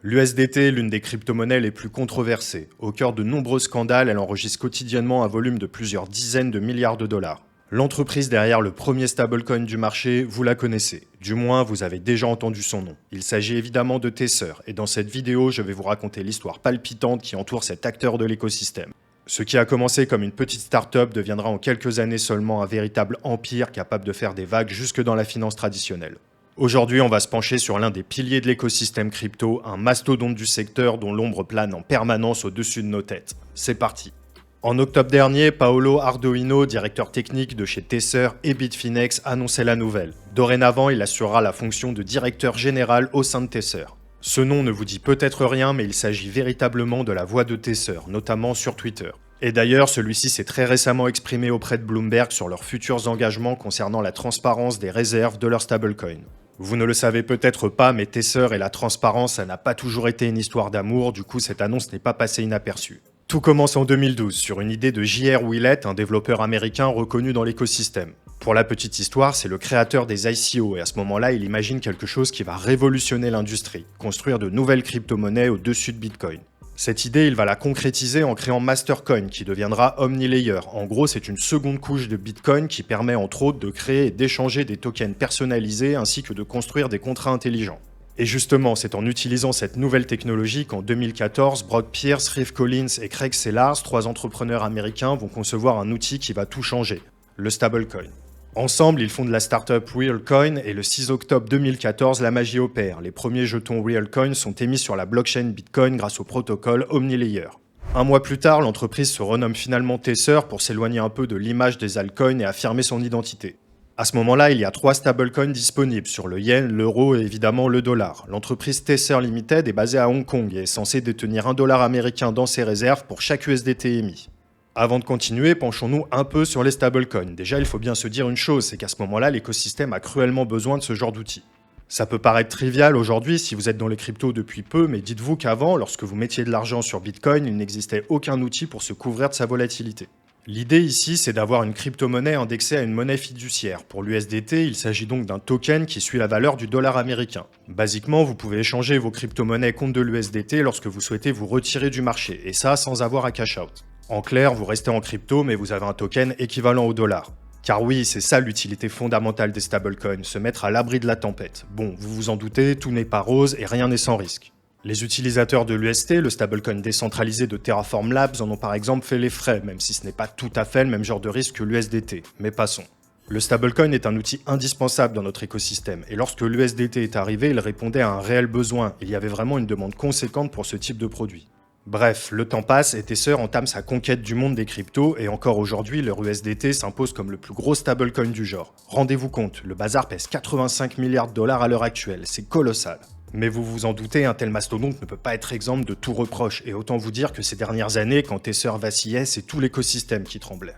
L'USDT est l'une des crypto-monnaies les plus controversées. Au cœur de nombreux scandales, elle enregistre quotidiennement un volume de plusieurs dizaines de milliards de dollars. L'entreprise derrière le premier stablecoin du marché, vous la connaissez. Du moins, vous avez déjà entendu son nom. Il s'agit évidemment de Tether, et dans cette vidéo, je vais vous raconter l'histoire palpitante qui entoure cet acteur de l'écosystème. Ce qui a commencé comme une petite start-up deviendra en quelques années seulement un véritable empire capable de faire des vagues jusque dans la finance traditionnelle. Aujourd'hui, on va se pencher sur l'un des piliers de l'écosystème crypto, un mastodonte du secteur dont l'ombre plane en permanence au-dessus de nos têtes. C'est parti. En octobre dernier, Paolo Ardoino, directeur technique de chez Tether et Bitfinex, annonçait la nouvelle. Dorénavant, il assurera la fonction de directeur général au sein de Tether. Ce nom ne vous dit peut-être rien, mais il s'agit véritablement de la voix de Tether, notamment sur Twitter. Et d'ailleurs, celui-ci s'est très récemment exprimé auprès de Bloomberg sur leurs futurs engagements concernant la transparence des réserves de leur stablecoin. Vous ne le savez peut-être pas, mais Tether et la transparence, ça n'a pas toujours été une histoire d'amour, du coup cette annonce n'est pas passée inaperçue. Tout commence en 2012, sur une idée de J.R. Willett, un développeur américain reconnu dans l'écosystème. Pour la petite histoire, c'est le créateur des ICO, et à ce moment-là, il imagine quelque chose qui va révolutionner l'industrie, construire de nouvelles crypto-monnaies au-dessus de Bitcoin. Cette idée, il va la concrétiser en créant Mastercoin, qui deviendra OmniLayer. En gros, c'est une seconde couche de Bitcoin qui permet entre autres de créer et d'échanger des tokens personnalisés ainsi que de construire des contrats intelligents. Et justement, c'est en utilisant cette nouvelle technologie qu'en 2014, Brock Pierce, Reeve Collins et Craig Sellars, trois entrepreneurs américains, vont concevoir un outil qui va tout changer, le stablecoin. Ensemble, ils fondent la startup Realcoin et le 6 octobre 2014, la magie opère. Les premiers jetons Realcoin sont émis sur la blockchain Bitcoin grâce au protocole OmniLayer. Un mois plus tard, l'entreprise se renomme finalement Tether pour s'éloigner un peu de l'image des altcoins et affirmer son identité. À ce moment-là, il y a 3 stablecoins disponibles sur le yen, l'euro et évidemment le dollar. L'entreprise Tether Limited est basée à Hong Kong et est censée détenir $1 américain dans ses réserves pour chaque USDT émis. Avant de continuer, penchons-nous un peu sur les stablecoins. Déjà, il faut bien se dire une chose, c'est qu'à ce moment-là, l'écosystème a cruellement besoin de ce genre d'outils. Ça peut paraître trivial aujourd'hui si vous êtes dans les cryptos depuis peu, mais dites-vous qu'avant, lorsque vous mettiez de l'argent sur Bitcoin, il n'existait aucun outil pour se couvrir de sa volatilité. L'idée ici, c'est d'avoir une crypto-monnaie indexée à une monnaie fiduciaire. Pour l'USDT, il s'agit donc d'un token qui suit la valeur du dollar américain. Basiquement, vous pouvez échanger vos crypto-monnaies contre de l'USDT lorsque vous souhaitez vous retirer du marché, et ça sans avoir à cash out. En clair, vous restez en crypto, mais vous avez un token équivalent au dollar. Car oui, c'est ça l'utilité fondamentale des stablecoins, se mettre à l'abri de la tempête. Bon, vous vous en doutez, tout n'est pas rose et rien n'est sans risque. Les utilisateurs de l'UST, le stablecoin décentralisé de Terraform Labs, en ont par exemple fait les frais, même si ce n'est pas tout à fait le même genre de risque que l'USDT. Mais passons. Le stablecoin est un outil indispensable dans notre écosystème, et lorsque l'USDT est arrivé, il répondait à un réel besoin. Il y avait vraiment une demande conséquente pour ce type de produit. Bref, le temps passe et Tether entame sa conquête du monde des cryptos et encore aujourd'hui, leur USDT s'impose comme le plus gros stablecoin du genre. Rendez-vous compte, le bazar pèse 85 milliards de dollars à l'heure actuelle, c'est colossal. Mais vous vous en doutez, un tel mastodonte ne peut pas être exempt de tout reproche et autant vous dire que ces dernières années, quand Tether vacillait, c'est tout l'écosystème qui tremblait.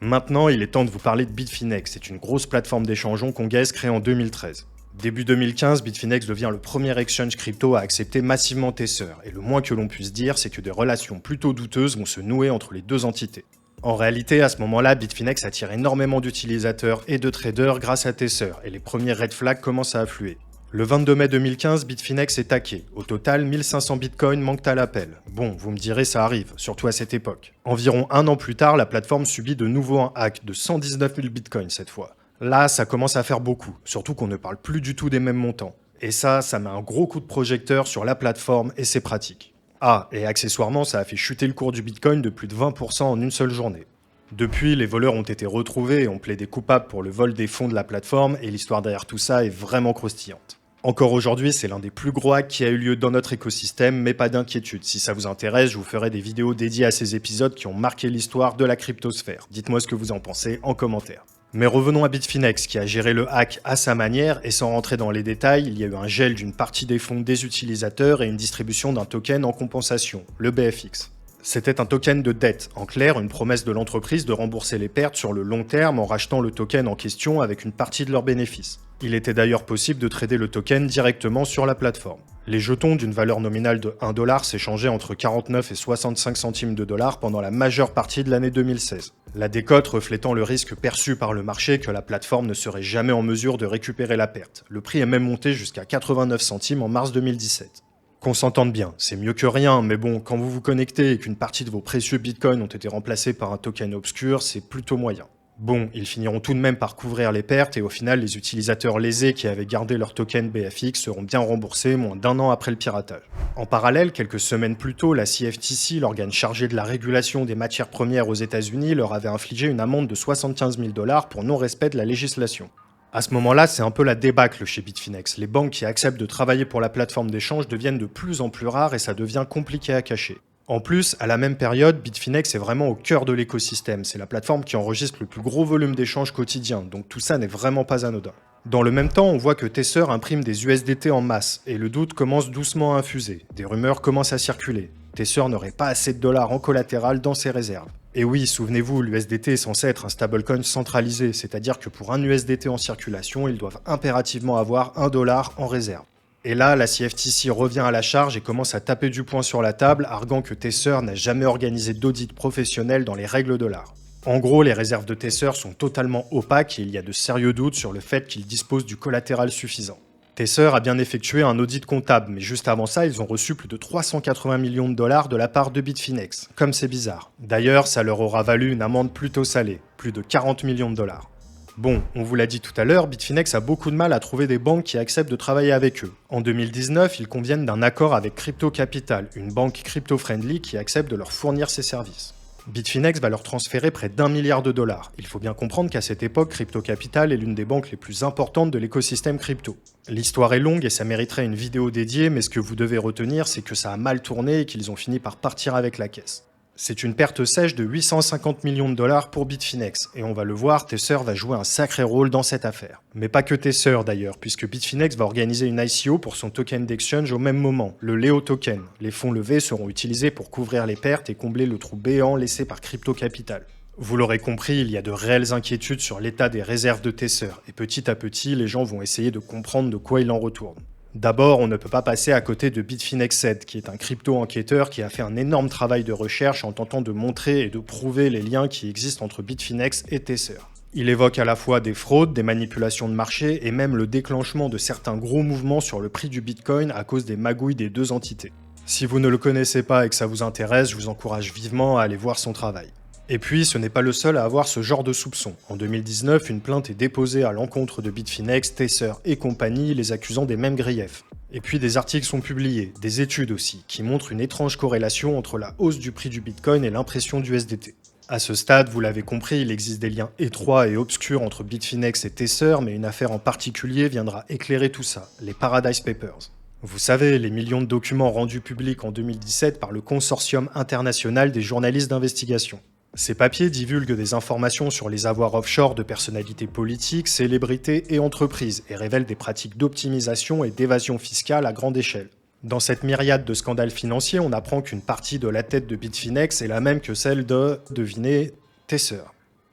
Maintenant, il est temps de vous parler de Bitfinex, c'est une grosse plateforme d'échange hongkongaise créée en 2013. Début 2015, Bitfinex devient le premier exchange crypto à accepter massivement Tether, et le moins que l'on puisse dire, c'est que des relations plutôt douteuses vont se nouer entre les deux entités. En réalité, à ce moment-là, Bitfinex attire énormément d'utilisateurs et de traders grâce à Tether, et les premiers red flags commencent à affluer. Le 22 mai 2015, Bitfinex est hacké. Au total, 1500 bitcoins manquent à l'appel. Bon, vous me direz, ça arrive, surtout à cette époque. Environ un an plus tard, la plateforme subit de nouveau un hack de 119 000 bitcoins cette fois. Là, ça commence à faire beaucoup, surtout qu'on ne parle plus du tout des mêmes montants. Et ça met un gros coup de projecteur sur la plateforme et ses pratiques. Ah, et accessoirement, ça a fait chuter le cours du Bitcoin de plus de 20% en une seule journée. Depuis, les voleurs ont été retrouvés et ont plaidé coupables pour le vol des fonds de la plateforme, et l'histoire derrière tout ça est vraiment croustillante. Encore aujourd'hui, c'est l'un des plus gros hacks qui a eu lieu dans notre écosystème, mais pas d'inquiétude. Si ça vous intéresse, je vous ferai des vidéos dédiées à ces épisodes qui ont marqué l'histoire de la cryptosphère. Dites-moi ce que vous en pensez en commentaire. Mais revenons à Bitfinex qui a géré le hack à sa manière et sans rentrer dans les détails, il y a eu un gel d'une partie des fonds des utilisateurs et une distribution d'un token en compensation, le BFX. C'était un token de dette, en clair une promesse de l'entreprise de rembourser les pertes sur le long terme en rachetant le token en question avec une partie de leurs bénéfices. Il était d'ailleurs possible de trader le token directement sur la plateforme. Les jetons d'une valeur nominale de 1 dollar s'échangeaient entre 49 et 65 centimes de dollars pendant la majeure partie de l'année 2016. La décote reflétant le risque perçu par le marché que la plateforme ne serait jamais en mesure de récupérer la perte. Le prix est même monté jusqu'à 89 centimes en mars 2017. Qu'on s'entende bien, c'est mieux que rien, mais bon, quand vous vous connectez et qu'une partie de vos précieux bitcoins ont été remplacés par un token obscur, c'est plutôt moyen. Bon, ils finiront tout de même par couvrir les pertes et au final, les utilisateurs lésés qui avaient gardé leur token BFX seront bien remboursés moins d'1 an après le piratage. En parallèle, quelques semaines plus tôt, la CFTC, l'organe chargé de la régulation des matières premières aux États-Unis, leur avait infligé une amende de 75 000 $ pour non-respect de la législation. À ce moment-là, c'est un peu la débâcle chez Bitfinex. Les banques qui acceptent de travailler pour la plateforme d'échange deviennent de plus en plus rares et ça devient compliqué à cacher. En plus, à la même période, Bitfinex est vraiment au cœur de l'écosystème. C'est la plateforme qui enregistre le plus gros volume d'échanges quotidiens, donc tout ça n'est vraiment pas anodin. Dans le même temps, on voit que Tether imprime des USDT en masse, et le doute commence doucement à infuser. Des rumeurs commencent à circuler. Tether n'aurait pas assez de dollars en collatéral dans ses réserves. Et oui, souvenez-vous, l'USDT est censé être un stablecoin centralisé, c'est-à-dire que pour un USDT en circulation, ils doivent impérativement avoir 1 dollar en réserve. Et là, la CFTC revient à la charge et commence à taper du poing sur la table, arguant que Tether n'a jamais organisé d'audit professionnel dans les règles de l'art. En gros, les réserves de Tether sont totalement opaques et il y a de sérieux doutes sur le fait qu'ils disposent du collatéral suffisant. Tether a bien effectué un audit comptable, mais juste avant ça, ils ont reçu plus de 380 millions de dollars de la part de Bitfinex. Comme c'est bizarre. D'ailleurs, ça leur aura valu une amende plutôt salée, plus de 40 millions de dollars. Bon, on vous l'a dit tout à l'heure, Bitfinex a beaucoup de mal à trouver des banques qui acceptent de travailler avec eux. En 2019, ils conviennent d'un accord avec Crypto Capital, une banque crypto-friendly qui accepte de leur fournir ses services. Bitfinex va leur transférer près d'1 milliard de dollars. Il faut bien comprendre qu'à cette époque, Crypto Capital est l'une des banques les plus importantes de l'écosystème crypto. L'histoire est longue et ça mériterait une vidéo dédiée, mais ce que vous devez retenir, c'est que ça a mal tourné et qu'ils ont fini par partir avec la caisse. C'est une perte sèche de 850 millions de dollars pour Bitfinex, et on va le voir, Tether va jouer un sacré rôle dans cette affaire. Mais pas que Tether d'ailleurs, puisque Bitfinex va organiser une ICO pour son token d'exchange au même moment, le Leo Token. Les fonds levés seront utilisés pour couvrir les pertes et combler le trou béant laissé par Crypto Capital. Vous l'aurez compris, il y a de réelles inquiétudes sur l'état des réserves de Tether, et petit à petit, les gens vont essayer de comprendre de quoi il en retourne. D'abord, on ne peut pas passer à côté de Bitfinex, qui est un crypto-enquêteur qui a fait un énorme travail de recherche en tentant de montrer et de prouver les liens qui existent entre Bitfinex et Tether. Il évoque à la fois des fraudes, des manipulations de marché et même le déclenchement de certains gros mouvements sur le prix du Bitcoin à cause des magouilles des deux entités. Si vous ne le connaissez pas et que ça vous intéresse, je vous encourage vivement à aller voir son travail. Et puis, ce n'est pas le seul à avoir ce genre de soupçons. En 2019, une plainte est déposée à l'encontre de Bitfinex, Tether et compagnie, les accusant des mêmes griefs. Et puis des articles sont publiés, des études aussi, qui montrent une étrange corrélation entre la hausse du prix du Bitcoin et l'impression du USDT. À ce stade, vous l'avez compris, il existe des liens étroits et obscurs entre Bitfinex et Tether, mais une affaire en particulier viendra éclairer tout ça, les Paradise Papers. Vous savez, les millions de documents rendus publics en 2017 par le Consortium international des journalistes d'investigation. Ces papiers divulguent des informations sur les avoirs offshore de personnalités politiques, célébrités et entreprises et révèlent des pratiques d'optimisation et d'évasion fiscale à grande échelle. Dans cette myriade de scandales financiers, on apprend qu'une partie de la tête de Bitfinex est la même que celle de, devinez, Tether.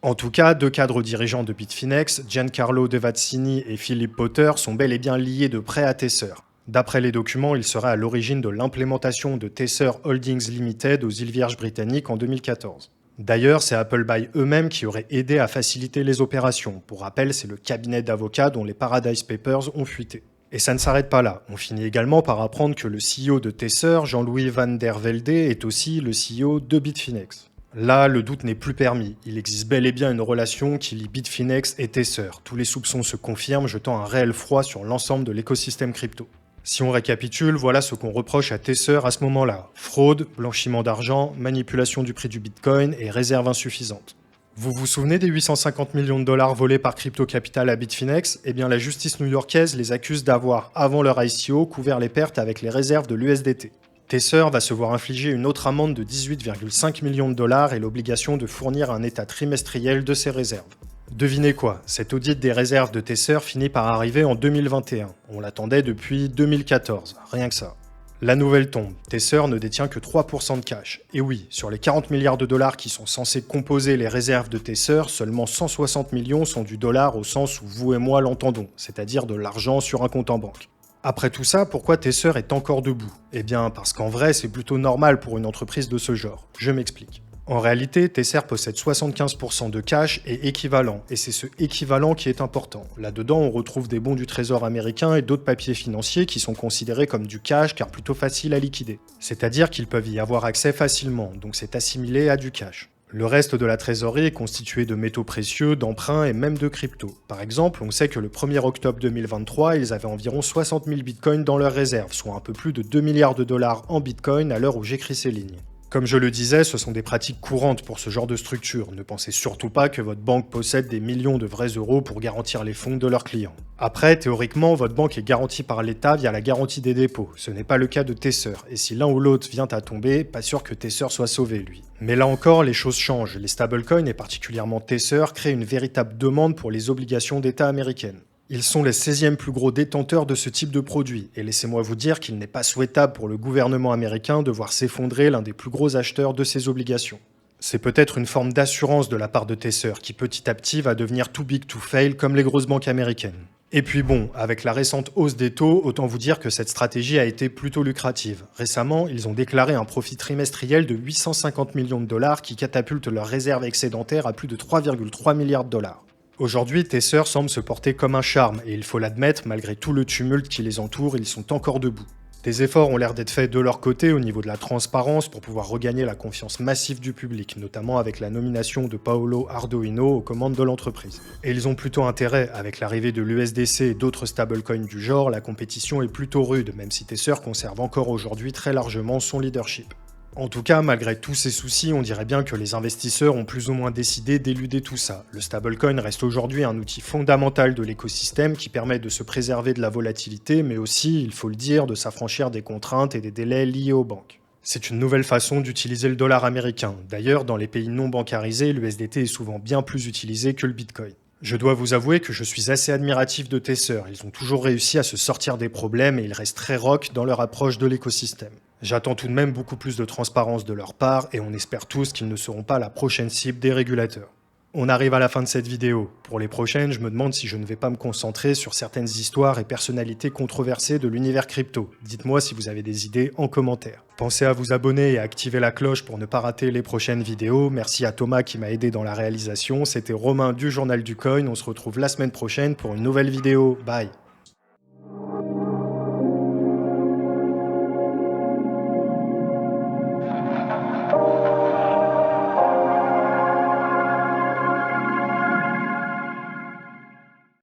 En tout cas, deux cadres dirigeants de Bitfinex, Giancarlo Devazzini et Philip Potter, sont bel et bien liés de près à Tether. D'après les documents, il serait à l'origine de l'implémentation de Tether Holdings Limited aux îles Vierges britanniques en 2014. D'ailleurs, c'est Appleby eux-mêmes qui auraient aidé à faciliter les opérations. Pour rappel, c'est le cabinet d'avocats dont les Paradise Papers ont fuité. Et ça ne s'arrête pas là. On finit également par apprendre que le CEO de Tether, Jean-Louis van der Velde, est aussi le CEO de Bitfinex. Là, le doute n'est plus permis. Il existe bel et bien une relation qui lie Bitfinex et Tether. Tous les soupçons se confirment, jetant un réel froid sur l'ensemble de l'écosystème crypto. Si on récapitule, voilà ce qu'on reproche à Tether à ce moment-là. Fraude, blanchiment d'argent, manipulation du prix du Bitcoin et réserve insuffisante. Vous vous souvenez des 850 millions de dollars volés par Crypto Capital à Bitfinex ? Eh bien, la justice new-yorkaise les accuse d'avoir, avant leur ICO, couvert les pertes avec les réserves de l'USDT. Tether va se voir infliger une autre amende de 18,5 millions de dollars et l'obligation de fournir un état trimestriel de ses réserves. Devinez quoi, cet audit des réserves de Tether finit par arriver en 2021. On l'attendait depuis 2014, rien que ça. La nouvelle tombe, Tether ne détient que 3% de cash. Et oui, sur les 40 milliards de dollars qui sont censés composer les réserves de Tether, seulement 160 millions sont du dollar au sens où vous et moi l'entendons, c'est-à-dire de l'argent sur un compte en banque. Après tout ça, pourquoi Tether est encore debout? Eh bien, parce qu'en vrai, c'est plutôt normal pour une entreprise de ce genre. Je m'explique. En réalité, Tether possède 75% de cash et équivalent, et c'est ce équivalent qui est important. Là-dedans, on retrouve des bons du trésor américain et d'autres papiers financiers qui sont considérés comme du cash car plutôt facile à liquider. C'est-à-dire qu'ils peuvent y avoir accès facilement, donc c'est assimilé à du cash. Le reste de la trésorerie est constitué de métaux précieux, d'emprunts et même de crypto. Par exemple, on sait que le 1er octobre 2023, ils avaient environ 60 000 bitcoins dans leurs réserves, soit un peu plus de 2 milliards de dollars en bitcoin à l'heure où j'écris ces lignes. Comme je le disais, ce sont des pratiques courantes pour ce genre de structure. Ne pensez surtout pas que votre banque possède des millions de vrais euros pour garantir les fonds de leurs clients. Après, théoriquement, votre banque est garantie par l'État via la garantie des dépôts. Ce n'est pas le cas de Tether, et si l'un ou l'autre vient à tomber, pas sûr que Tether soit sauvé, lui. Mais là encore, les choses changent. Les stablecoins, et particulièrement Tether, créent une véritable demande pour les obligations d'État américaines. Ils sont les 16e plus gros détenteurs de ce type de produit, et laissez-moi vous dire qu'il n'est pas souhaitable pour le gouvernement américain de voir s'effondrer l'un des plus gros acheteurs de ces obligations. C'est peut-être une forme d'assurance de la part de Tether qui petit à petit va devenir too big to fail comme les grosses banques américaines. Et puis bon, avec la récente hausse des taux, autant vous dire que cette stratégie a été plutôt lucrative. Récemment, ils ont déclaré un profit trimestriel de 850 millions de dollars qui catapulte leurs réserves excédentaires à plus de 3,3 milliards de dollars. Aujourd'hui, Tether semble se porter comme un charme, et il faut l'admettre, malgré tout le tumulte qui les entoure, ils sont encore debout. Des efforts ont l'air d'être faits de leur côté au niveau de la transparence pour pouvoir regagner la confiance massive du public, notamment avec la nomination de Paolo Ardoino aux commandes de l'entreprise. Et ils ont plutôt intérêt, avec l'arrivée de l'USDC et d'autres stablecoins du genre, la compétition est plutôt rude, même si Tether conserve encore aujourd'hui très largement son leadership. En tout cas, malgré tous ces soucis, on dirait bien que les investisseurs ont plus ou moins décidé d'éluder tout ça. Le stablecoin reste aujourd'hui un outil fondamental de l'écosystème qui permet de se préserver de la volatilité, mais aussi, il faut le dire, de s'affranchir des contraintes et des délais liés aux banques. C'est une nouvelle façon d'utiliser le dollar américain. D'ailleurs, dans les pays non bancarisés, l'USDT est souvent bien plus utilisé que le Bitcoin. Je dois vous avouer que je suis assez admiratif de Tether. Ils ont toujours réussi à se sortir des problèmes et ils restent très rock dans leur approche de l'écosystème. J'attends tout de même beaucoup plus de transparence de leur part et on espère tous qu'ils ne seront pas la prochaine cible des régulateurs. On arrive à la fin de cette vidéo. Pour les prochaines, je me demande si je ne vais pas me concentrer sur certaines histoires et personnalités controversées de l'univers crypto. Dites-moi si vous avez des idées en commentaire. Pensez à vous abonner et à activer la cloche pour ne pas rater les prochaines vidéos. Merci à Thomas qui m'a aidé dans la réalisation. C'était Romain du Journal du Coin. On se retrouve la semaine prochaine pour une nouvelle vidéo. Bye!